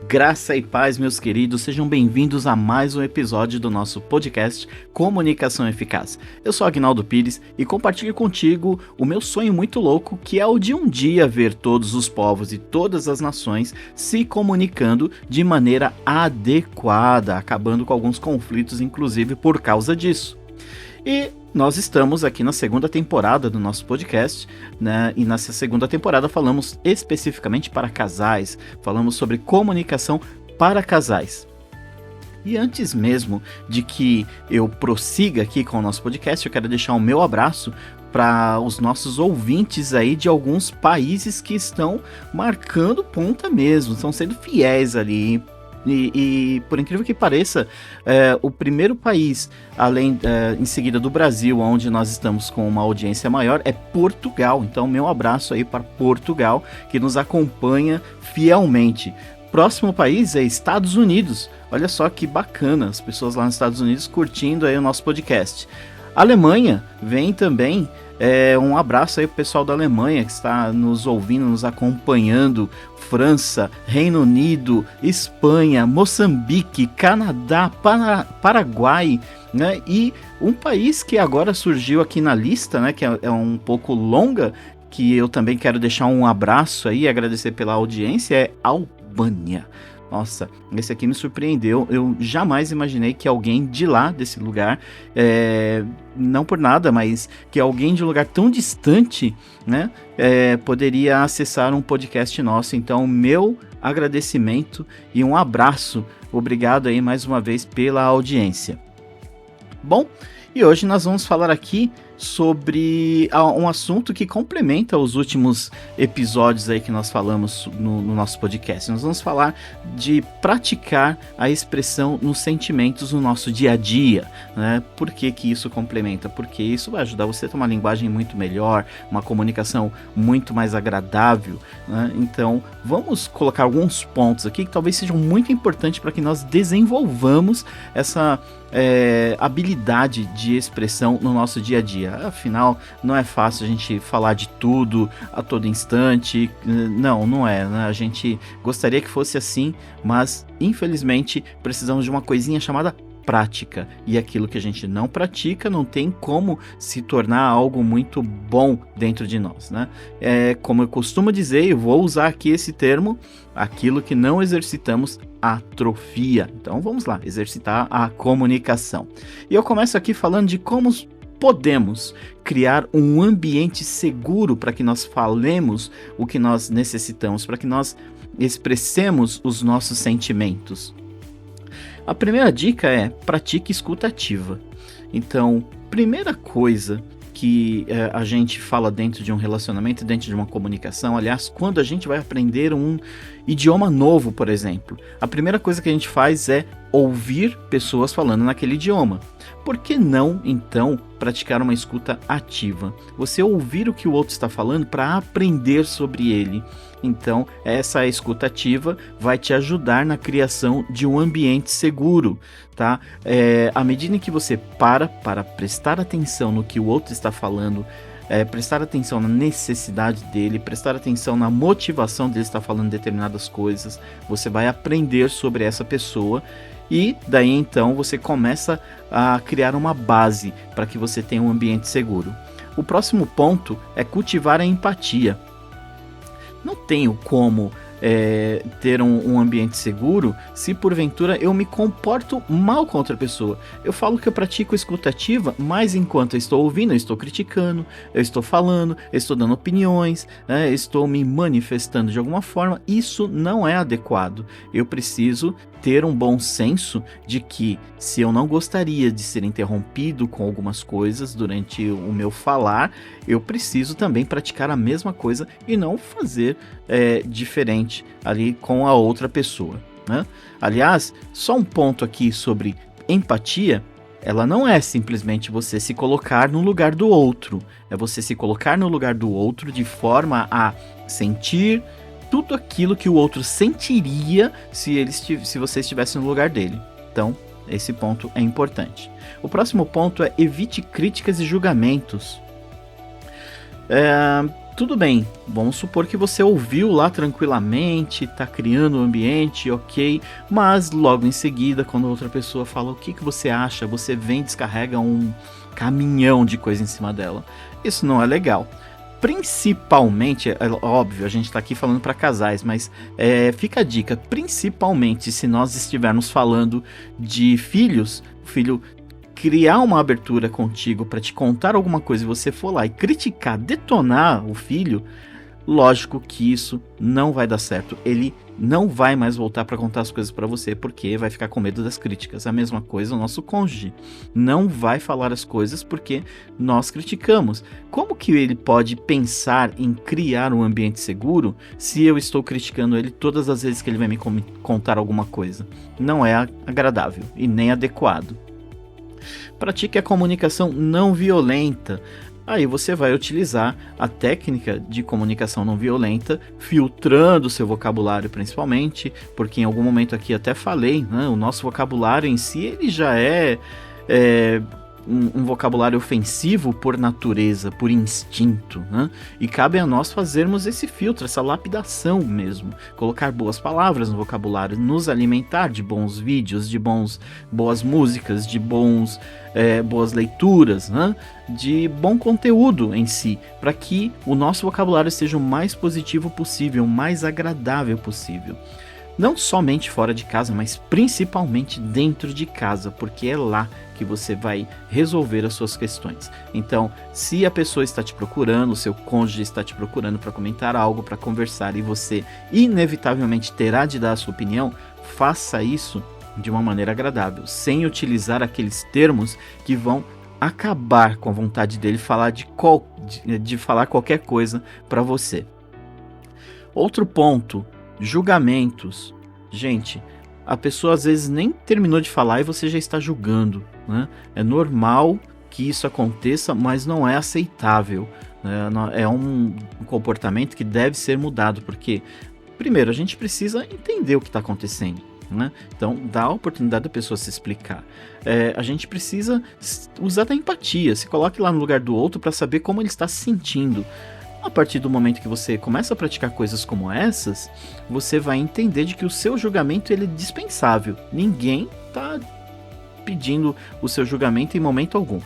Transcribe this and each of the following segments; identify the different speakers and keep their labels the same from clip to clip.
Speaker 1: Graça e paz, meus queridos, sejam bem-vindos a mais um episódio do nosso podcast Comunicação Eficaz. Eu sou Agnaldo Pires e compartilho contigo o meu sonho muito louco, que é o de um dia ver todos os povos e todas as nações se comunicando de maneira adequada, acabando com alguns conflitos, inclusive por causa disso. E nós estamos aqui na segunda temporada do nosso podcast, né? E nessa segunda temporada falamos especificamente para casais, falamos sobre comunicação para casais. E antes mesmo de que eu prossiga aqui com o nosso podcast, eu quero deixar o meu abraço para os nossos ouvintes aí de alguns países que estão marcando ponta mesmo, estão sendo fiéis ali. E por incrível que pareça, o primeiro país, em seguida do Brasil, onde nós estamos com uma audiência maior, é Portugal. Então, meu abraço aí para Portugal, que nos acompanha fielmente. Próximo país é Estados Unidos. Olha só que bacana, as pessoas lá nos Estados Unidos curtindo aí o nosso podcast. Alemanha vem também. Um abraço aí pro pessoal da Alemanha que está nos ouvindo, nos acompanhando. França, Reino Unido, Espanha, Moçambique, Canadá, Paraguai, né? E um país que agora surgiu aqui na lista, né? Que é um pouco longa, que eu também quero deixar um abraço aí e agradecer pela audiência, é Albânia. Nossa, esse aqui me surpreendeu. Eu jamais imaginei que alguém de lá, desse lugar, não por nada, mas que alguém de um lugar tão distante, né, poderia acessar um podcast nosso. Então, meu agradecimento e um abraço. Obrigado aí mais uma vez pela audiência. Bom, e hoje nós vamos falar aqui sobre um assunto que complementa os últimos episódios aí que nós falamos no nosso podcast. Nós vamos falar de praticar a expressão nos sentimentos no nosso dia a dia, né? Por que que isso complementa? Porque isso vai ajudar você a ter uma linguagem muito melhor, uma comunicação muito mais agradável, né? Então, vamos colocar alguns pontos aqui que talvez sejam muito importantes para que nós desenvolvamos essa habilidade de expressão no nosso dia a dia. Afinal, não é fácil a gente falar de tudo a todo instante. Não é, né? A gente gostaria que fosse assim, mas infelizmente precisamos de uma coisinha chamada prática, e aquilo que a gente não pratica não tem como se tornar algo muito bom dentro de nós, né? Como eu costumo dizer, eu vou usar aqui esse termo, aquilo que não exercitamos atrofia. Então vamos lá, exercitar a comunicação. E eu começo aqui falando de como podemos criar um ambiente seguro para que nós falemos o que nós necessitamos, para que nós expressemos os nossos sentimentos. A primeira dica é: pratique escuta ativa. Então, primeira coisa que a gente fala dentro de um relacionamento, dentro de uma comunicação, aliás, quando a gente vai aprender um idioma novo, por exemplo, a primeira coisa que a gente faz é ouvir pessoas falando naquele idioma. Por que não, então, praticar uma escuta ativa? Você ouvir o que o outro está falando para aprender sobre ele. Então, essa escuta ativa vai te ajudar na criação de um ambiente seguro, tá? À medida que você para prestar atenção no que o outro está falando, prestar atenção na necessidade dele, prestar atenção na motivação dele estar falando determinadas coisas, você vai aprender sobre essa pessoa. E daí então você começa a criar uma base para que você tenha um ambiente seguro. O próximo ponto é cultivar a empatia. Não tenho como ter um ambiente seguro se porventura eu me comporto mal com outra pessoa. Eu falo que eu pratico escuta ativa, mas enquanto eu estou ouvindo, eu estou criticando, eu estou falando, eu estou dando opiniões, né, eu estou me manifestando de alguma forma. Isso não é adequado. Eu preciso ter um bom senso de que, se eu não gostaria de ser interrompido com algumas coisas durante o meu falar, eu preciso também praticar a mesma coisa e não fazer diferente ali com a outra pessoa, né? Aliás, só um ponto aqui sobre empatia: ela não é simplesmente você se colocar no lugar do outro, é você se colocar no lugar do outro de forma a sentir tudo aquilo que o outro sentiria se você estivesse no lugar dele. Então, esse ponto é importante. O próximo ponto é: evite críticas e julgamentos. Tudo bem, vamos supor que você ouviu lá tranquilamente, tá criando um ambiente, ok, mas logo em seguida, quando outra pessoa fala o que você acha, você vem e descarrega um caminhão de coisa em cima dela. Isso não é legal. Principalmente, é óbvio, a gente tá aqui falando para casais, mas fica a dica, principalmente se nós estivermos falando de filhos, o filho criar uma abertura contigo para te contar alguma coisa e você for lá e criticar, detonar o filho, lógico que isso não vai dar certo. Ele não vai mais voltar para contar as coisas para você porque vai ficar com medo das críticas. A mesma coisa o nosso cônjuge. Não vai falar as coisas porque nós criticamos. Como que ele pode pensar em criar um ambiente seguro se eu estou criticando ele todas as vezes que ele vai me contar alguma coisa? Não é agradável e nem adequado. Pratique a comunicação não violenta. Aí você vai utilizar a técnica de comunicação não violenta, filtrando o seu vocabulário principalmente, porque em algum momento aqui até falei, né, o nosso vocabulário em si ele já é um vocabulário ofensivo por natureza, por instinto, né? E cabe a nós fazermos esse filtro, essa lapidação mesmo, colocar boas palavras no vocabulário, nos alimentar de bons vídeos, de boas músicas, de boas leituras, né? De bom conteúdo em si, para que o nosso vocabulário seja o mais positivo possível, o mais agradável possível. Não somente fora de casa, mas principalmente dentro de casa, porque é lá que você vai resolver as suas questões. Então, se a pessoa está te procurando, o seu cônjuge está te procurando para comentar algo, para conversar, e você inevitavelmente terá de dar a sua opinião, faça isso de uma maneira agradável, sem utilizar aqueles termos que vão acabar com a vontade dele de falar qualquer coisa para você. Outro ponto: julgamentos. Gente, a pessoa às vezes nem terminou de falar e você já está julgando, né? É normal que isso aconteça, mas não é aceitável, né? É um comportamento que deve ser mudado, porque, primeiro, a gente precisa entender o que está acontecendo, né? Então, dá a oportunidade da pessoa se explicar. A gente precisa usar da empatia, se coloque lá no lugar do outro para saber como ele está se sentindo. A partir do momento que você começa a praticar coisas como essas, você vai entender de que o seu julgamento ele é dispensável. Ninguém está pedindo o seu julgamento em momento algum.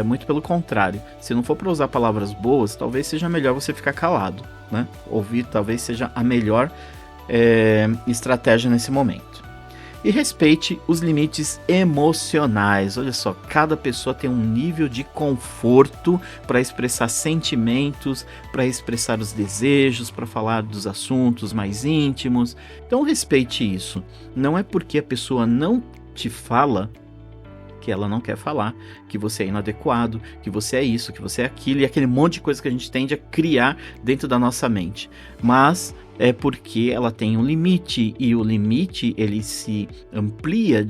Speaker 1: Muito pelo contrário. Se não for para usar palavras boas, talvez seja melhor você ficar calado, né? Ouvir talvez seja a melhor estratégia nesse momento. E respeite os limites emocionais. Olha só, cada pessoa tem um nível de conforto para expressar sentimentos, para expressar os desejos, para falar dos assuntos mais íntimos. Então respeite isso. Não é porque a pessoa não te fala que ela não quer falar, que você é inadequado, que você é isso, que você é aquilo, e aquele monte de coisa que a gente tende a criar dentro da nossa mente. Mas é porque ela tem um limite, e o limite ele se amplia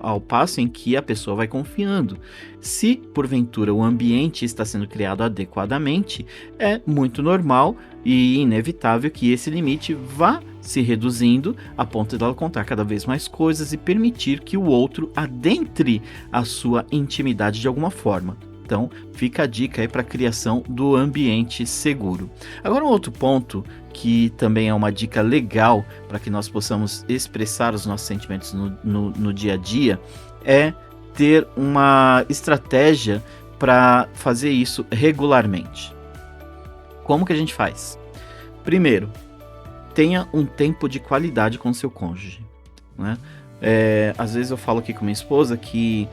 Speaker 1: ao passo em que a pessoa vai confiando. Se porventura o ambiente está sendo criado adequadamente, é muito normal e inevitável que esse limite vá se reduzindo a ponto dela contar cada vez mais coisas e permitir que o outro adentre a sua intimidade de alguma forma. Então, fica a dica aí para a criação do ambiente seguro. Agora, um outro ponto que também é uma dica legal para que nós possamos expressar os nossos sentimentos no dia a dia é ter uma estratégia para fazer isso regularmente. Como que a gente faz? Primeiro, tenha um tempo de qualidade com seu cônjuge, né? Às vezes eu falo aqui com minha esposa que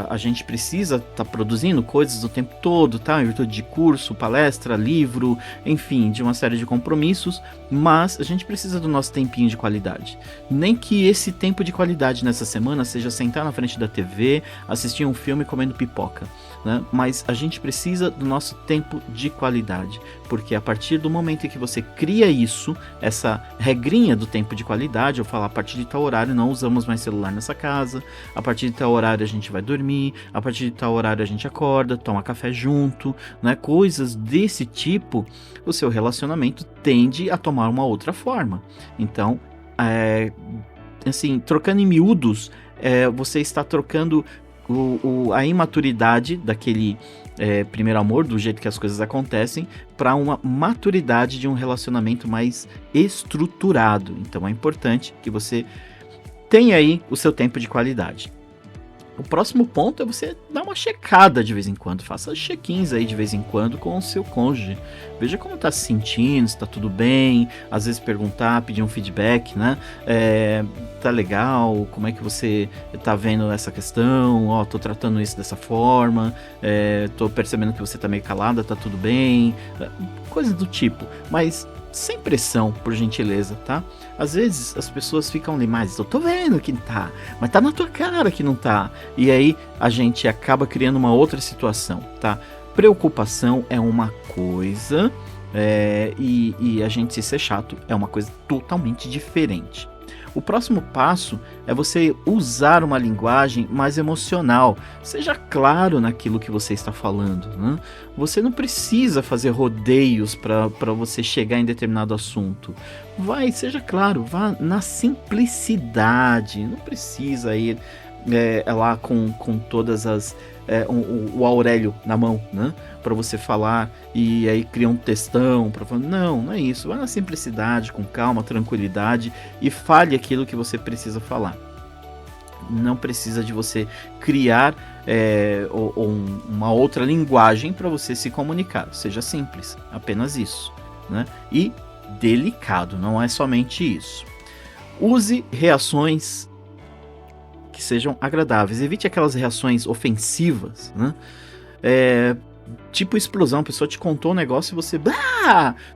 Speaker 1: a gente precisa estar produzindo coisas o tempo todo, tá? Em virtude de curso, palestra, livro, enfim, de uma série de compromissos, mas a gente precisa do nosso tempinho de qualidade. Nem que esse tempo de qualidade nessa semana seja sentar na frente da TV, assistir um filme comendo pipoca, né? Mas a gente precisa do nosso tempo de qualidade, porque a partir do momento em que você cria isso, essa regrinha do tempo de qualidade, eu falo a partir de tal horário não usamos mais celular nessa casa, a partir de tal horário a gente vai dormir, a partir de tal horário a gente acorda, toma café junto, né? Coisas desse tipo, o seu relacionamento tende a tomar uma outra forma. Então, assim, trocando em miúdos, você está trocando a imaturidade daquele primeiro amor, do jeito que as coisas acontecem, para uma maturidade de um relacionamento mais estruturado. Então é importante que você tenha aí o seu tempo de qualidade. O próximo ponto é você dar uma checada de vez em quando. Faça check-ins aí de vez em quando com o seu cônjuge. Veja como tá se sentindo, se tá tudo bem. Às vezes perguntar, pedir um feedback, né? Tá legal? Como é que você tá vendo essa questão? Ó, tô tratando isso dessa forma. Tô percebendo que você tá meio calada, tá tudo bem. Coisa do tipo. Mas sem pressão, por gentileza, tá? Às vezes as pessoas ficam ali, mas eu tô vendo que tá, mas tá na tua cara que não tá. E aí a gente acaba criando uma outra situação, tá? Preocupação é uma coisa, e a gente ser chato é uma coisa totalmente diferente. O próximo passo é você usar uma linguagem mais emocional. Seja claro naquilo que você está falando, né? Você não precisa fazer rodeios para você chegar em determinado assunto. Seja claro, vá na simplicidade. Não precisa ir lá com todas as... o Aurélio na mão, né? Para você falar e aí cria um textão para falar. Não é isso. Vá na simplicidade, com calma, tranquilidade e fale aquilo que você precisa falar. Não precisa de você criar uma outra linguagem para você se comunicar. Seja simples, apenas isso, né? E delicado, não é somente isso. Use reações que sejam agradáveis. Evite aquelas reações ofensivas, né? Tipo explosão, a pessoa te contou um negócio e você...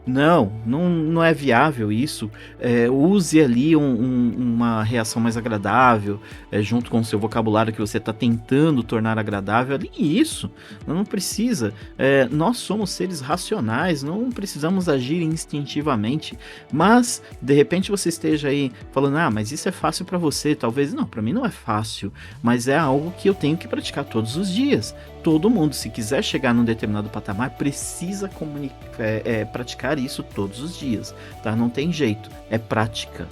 Speaker 1: Não é viável isso. Use ali uma reação mais agradável, junto com o seu vocabulário que você está tentando tornar agradável. Ali isso, não precisa. Nós somos seres racionais, não precisamos agir instintivamente. Mas, de repente você esteja aí falando, mas isso é fácil para você. Talvez, não, para mim não é fácil, mas é algo que eu tenho que praticar todos os dias. Todo mundo, se quiser chegar num determinado patamar, precisa praticar isso todos os dias, tá? Não tem jeito, é prática.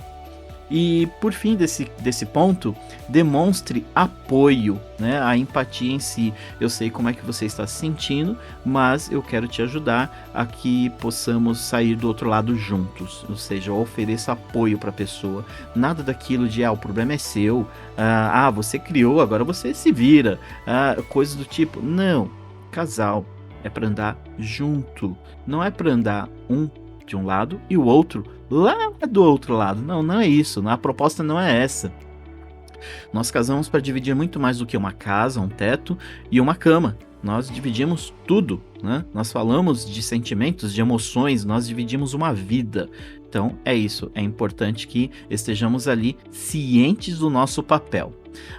Speaker 1: E por fim desse ponto, demonstre apoio, né? A empatia em si. Eu sei como é que você está se sentindo, mas eu quero te ajudar a que possamos sair do outro lado juntos. Ou seja, ofereça apoio para a pessoa. Nada daquilo de, o problema é seu. Você criou, agora você se vira. Coisas do tipo. Não, casal é para andar junto. Não é para andar de um lado e o outro lá do outro lado. Não é isso. A proposta não é essa. Nós casamos para dividir muito mais do que uma casa, um teto e uma cama. Nós dividimos tudo, né? Nós falamos de sentimentos, de emoções, nós dividimos uma vida. Então é isso. É importante que estejamos ali cientes do nosso papel.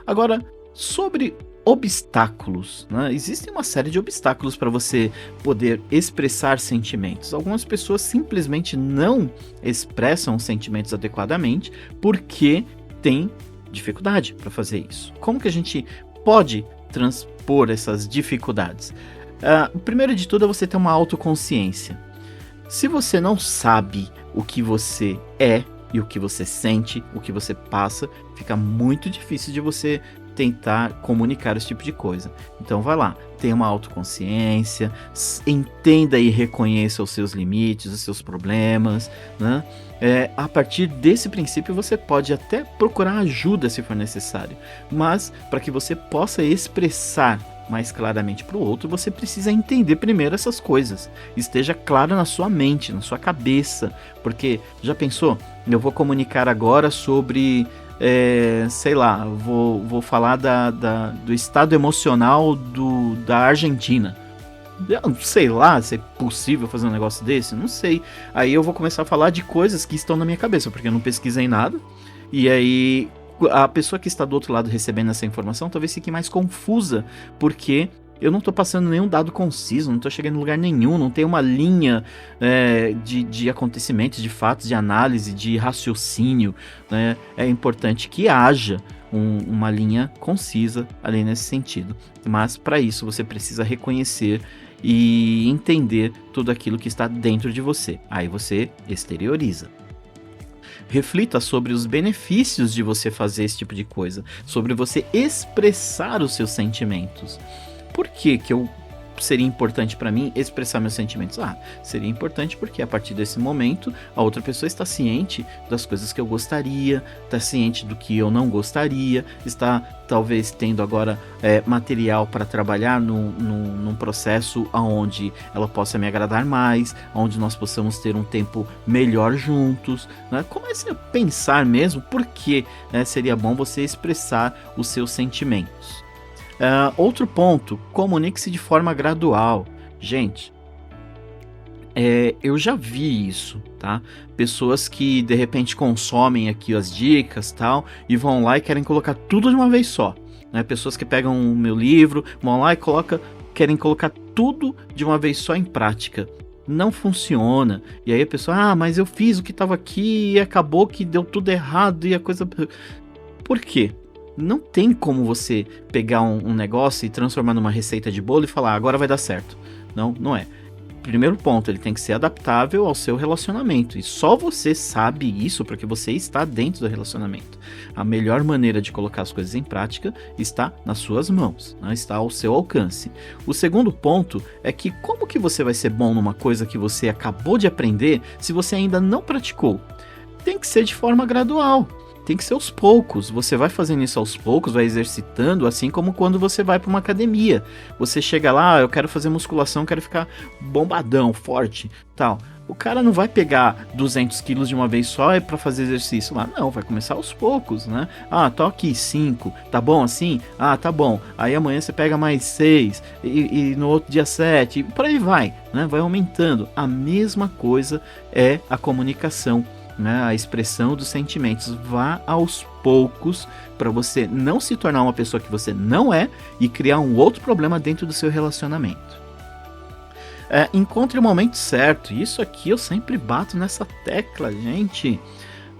Speaker 1: Agora, sobre obstáculos, né? Existem uma série de obstáculos para você poder expressar sentimentos. Algumas pessoas simplesmente não expressam sentimentos adequadamente porque têm dificuldade para fazer isso. Como que a gente pode transpor essas dificuldades? O primeiro de tudo é você ter uma autoconsciência. Se você não sabe o que você é e o que você sente, o que você passa, fica muito difícil de você tentar comunicar esse tipo de coisa. Então vai lá, tenha uma autoconsciência, entenda e reconheça os seus limites, os seus problemas, né? A partir desse princípio você pode até procurar ajuda se for necessário, mas para que você possa expressar mais claramente para o outro, você precisa entender primeiro essas coisas. Esteja claro na sua mente, na sua cabeça, porque já pensou? Eu vou comunicar agora sobre... vou falar do estado emocional da Argentina. Eu sei lá se é possível fazer um negócio desse, não sei. Aí eu vou começar a falar de coisas que estão na minha cabeça, porque eu não pesquisei nada. E aí a pessoa que está do outro lado recebendo essa informação talvez fique mais confusa, porque eu não estou passando nenhum dado conciso, não estou chegando em lugar nenhum, não tem uma linha de acontecimentos, de fatos, de análise, de raciocínio, né? É importante que haja uma linha concisa ali nesse sentido. Mas para isso você precisa reconhecer e entender tudo aquilo que está dentro de você. Aí você exterioriza. reflita sobre os benefícios de você fazer esse tipo de coisa, sobre você expressar os seus sentimentos. Por que eu seria importante para mim expressar meus sentimentos? Seria importante porque a partir desse momento a outra pessoa está ciente das coisas que eu gostaria, está ciente do que eu não gostaria, está talvez tendo agora material para trabalhar num processo onde ela possa me agradar mais, onde nós possamos ter um tempo melhor juntos, né? Comece a pensar mesmo por que seria bom você expressar os seus sentimentos. Outro ponto, comunique-se de forma gradual. Gente, eu já vi isso, tá? Pessoas que de repente consomem aqui as dicas tal, e vão lá e querem colocar tudo de uma vez só, né? Pessoas que pegam o meu livro, vão lá e querem colocar tudo de uma vez só em prática. Não funciona. E aí a pessoa, mas eu fiz o que estava aqui e acabou que deu tudo errado e a coisa... Por quê? Não tem como você pegar um negócio e transformar numa receita de bolo e falar, agora vai dar certo. Não é. Primeiro ponto, ele tem que ser adaptável ao seu relacionamento. E só você sabe isso porque você está dentro do relacionamento. A melhor maneira de colocar as coisas em prática está nas suas mãos, né? Está ao seu alcance. O segundo ponto é que como que você vai ser bom numa coisa que você acabou de aprender se você ainda não praticou? Tem que ser de forma gradual. Tem que ser aos poucos, você vai fazendo isso aos poucos, vai exercitando, assim como quando você vai para uma academia. Você chega lá, eu quero fazer musculação, quero ficar bombadão, forte, tal. O cara não vai pegar 200 quilos de uma vez só para fazer exercício lá, não, vai começar aos poucos, né? Tô aqui 5, tá bom assim? Tá bom. Aí amanhã você pega mais 6 e no outro dia 7, e por aí vai, né? Vai aumentando. A mesma coisa é a comunicação, né, a expressão dos sentimentos. Vá aos poucos para você não se tornar uma pessoa que você não é e criar um outro problema dentro do seu relacionamento. Encontre o momento certo. Isso aqui eu sempre bato nessa tecla, gente.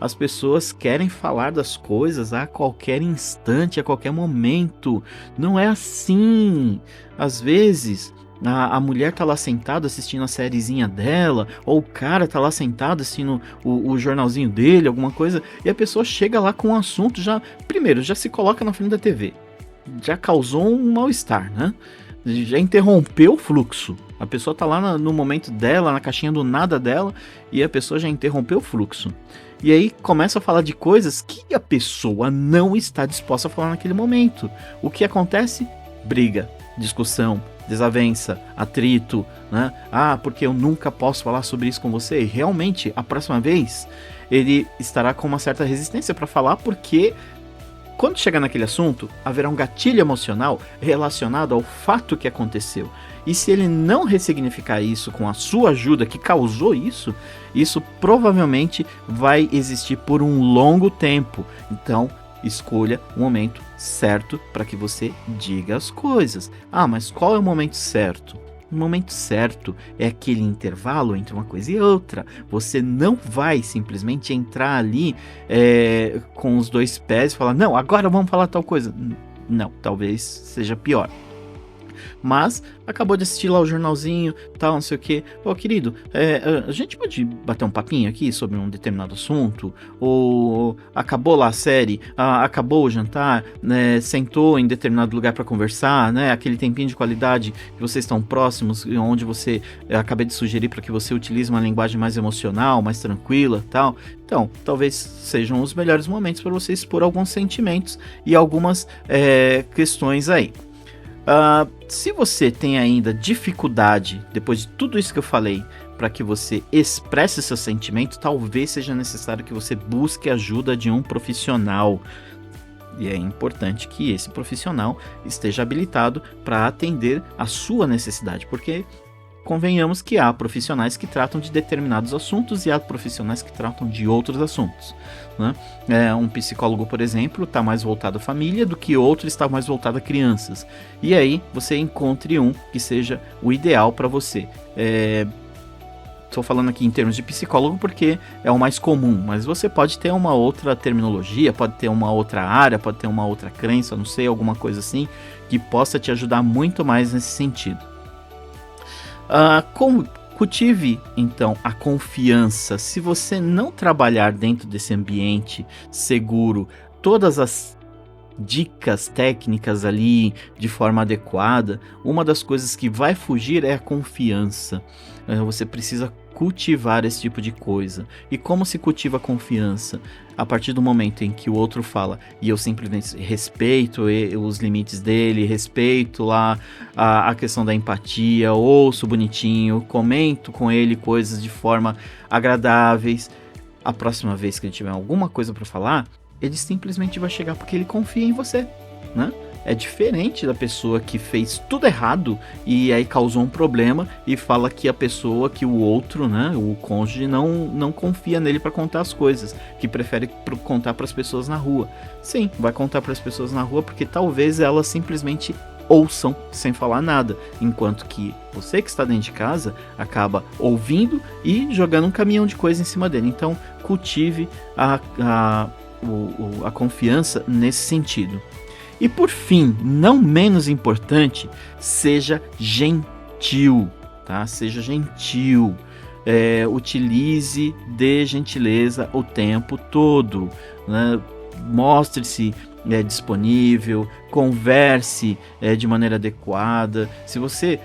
Speaker 1: As pessoas querem falar das coisas a qualquer instante, a qualquer momento. Não é assim. Às vezes a mulher tá lá sentada assistindo a sériezinha dela, ou o cara tá lá sentado assistindo o jornalzinho dele, alguma coisa, e a pessoa chega lá com um assunto, primeiro, já se coloca na frente da TV, já causou um mal-estar, né? Já interrompeu o fluxo. A pessoa tá lá no momento dela, na caixinha do nada dela, e a pessoa já interrompeu o fluxo. E aí começa a falar de coisas que a pessoa não está disposta a falar naquele momento. O que acontece? Briga, discussão, desavença, atrito, né? Porque eu nunca posso falar sobre isso com você. E realmente, a próxima vez, ele estará com uma certa resistência para falar, porque quando chegar naquele assunto, haverá um gatilho emocional relacionado ao fato que aconteceu. E se ele não ressignificar isso com a sua ajuda que causou isso, isso provavelmente vai existir por um longo tempo. Então, escolha o momento certo para que você diga as coisas. Mas qual é o momento certo? O momento certo é aquele intervalo entre uma coisa e outra. Você não vai simplesmente entrar ali com os dois pés e falar, não, agora vamos falar tal coisa. Não, talvez seja pior. Mas acabou de assistir lá o jornalzinho, tal, não sei o que. Querido, a gente pode bater um papinho aqui sobre um determinado assunto? Ou acabou lá a série, acabou o jantar, né, sentou em determinado lugar para conversar, né, aquele tempinho de qualidade que vocês estão próximos, onde você acabei de sugerir para que você utilize uma linguagem mais emocional, mais tranquila, tal. Então, talvez sejam os melhores momentos para você expor alguns sentimentos e algumas questões aí. Se você tem ainda dificuldade, depois de tudo isso que eu falei, para que você expresse seus sentimentos, talvez seja necessário que você busque a ajuda de um profissional. E é importante que esse profissional esteja habilitado para atender a sua necessidade, porque convenhamos que há profissionais que tratam de determinados assuntos e há profissionais que tratam de outros assuntos, né? Um psicólogo, por exemplo, está mais voltado à família do que outro está mais voltado a crianças. E aí você encontre um que seja o ideal para você. Estou falando aqui em termos de psicólogo porque é o mais comum, mas você pode ter uma outra terminologia, pode ter uma outra área, pode ter uma outra crença, não sei, alguma coisa assim, que possa te ajudar muito mais nesse sentido. Cultive, então, a confiança. Se você não trabalhar dentro desse ambiente seguro, todas as dicas técnicas ali de forma adequada, uma das coisas que vai fugir é a confiança. Você precisa cultivar esse tipo de coisa. E como se cultiva a confiança? A partir do momento em que o outro fala e eu simplesmente respeito os limites dele, respeito lá a questão da empatia, ouço bonitinho, comento com ele coisas de forma agradáveis. A próxima vez que ele tiver alguma coisa para falar, ele simplesmente vai chegar porque ele confia em você, né? É diferente da pessoa que fez tudo errado e aí causou um problema e fala que a pessoa, que o outro, né, o cônjuge, não confia nele para contar as coisas, que prefere contar para as pessoas na rua. Sim, vai contar para as pessoas na rua porque talvez elas simplesmente ouçam sem falar nada, enquanto que você que está dentro de casa acaba ouvindo e jogando um caminhão de coisa em cima dele. Então cultive a confiança nesse sentido. E por fim, não menos importante, seja gentil, tá? Seja gentil. Utilize de gentileza o tempo todo, né? Mostre-se disponível, converse de maneira adequada. Se você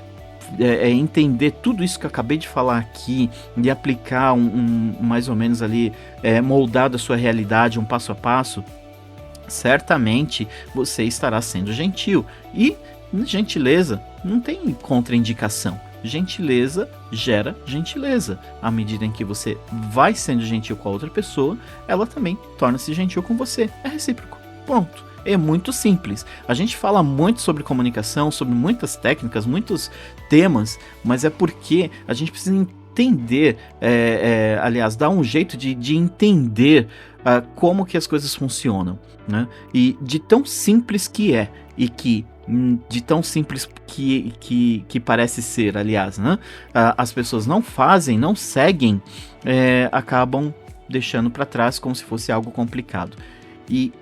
Speaker 1: entender tudo isso que eu acabei de falar aqui e aplicar mais ou menos ali, moldado a sua realidade, um passo a passo, certamente você estará sendo gentil. E gentileza não tem contraindicação. Gentileza gera gentileza. À medida em que você vai sendo gentil com a outra pessoa, ela também torna-se gentil com você. É recíproco. Ponto. É muito simples. A gente fala muito sobre comunicação, sobre muitas técnicas, muitos temas, mas é porque a gente precisa entender, aliás, dar um jeito de entender como que as coisas funcionam, né? E de tão simples que é, e que de tão simples que parece ser, aliás, né? As pessoas não fazem, não seguem, acabam deixando para trás como se fosse algo complicado. E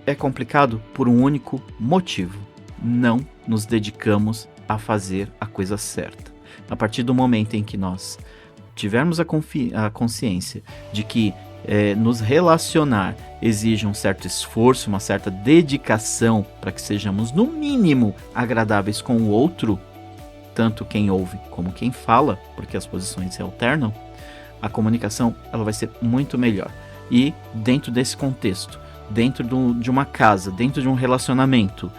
Speaker 1: é complicado por um único motivo: não nos dedicamos a fazer a coisa certa. A partir do momento em que nós tivermos a consciência de que nos relacionar exige um certo esforço, uma certa dedicação para que sejamos no mínimo agradáveis com o outro, tanto quem ouve como quem fala, porque as posições se alternam, a comunicação ela vai ser muito melhor. E dentro desse contexto, dentro de uma casa, dentro de um relacionamento,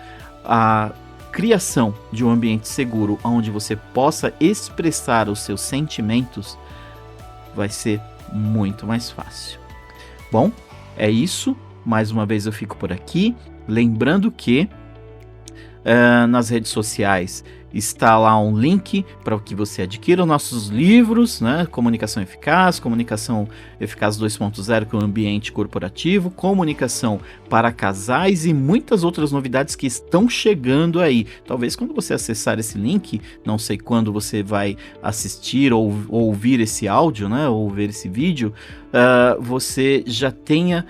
Speaker 1: a criação de um ambiente seguro onde você possa expressar os seus sentimentos vai ser muito mais fácil. Bom, é isso. Mais uma vez eu fico por aqui. Lembrando que nas redes sociais está lá um link para que você adquira os nossos livros, né? Comunicação Eficaz 2.0, que é o ambiente corporativo, comunicação para casais e muitas outras novidades que estão chegando aí. Talvez quando você acessar esse link, não sei quando você vai assistir ou ouvir esse áudio, né? Ou ver esse vídeo, você já tenha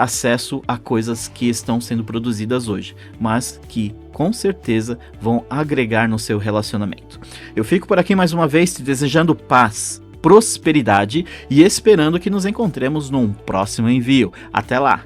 Speaker 1: acesso a coisas que estão sendo produzidas hoje, mas que com certeza vão agregar no seu relacionamento. Eu fico por aqui mais uma vez te desejando paz, prosperidade e esperando que nos encontremos num próximo envio. Até lá!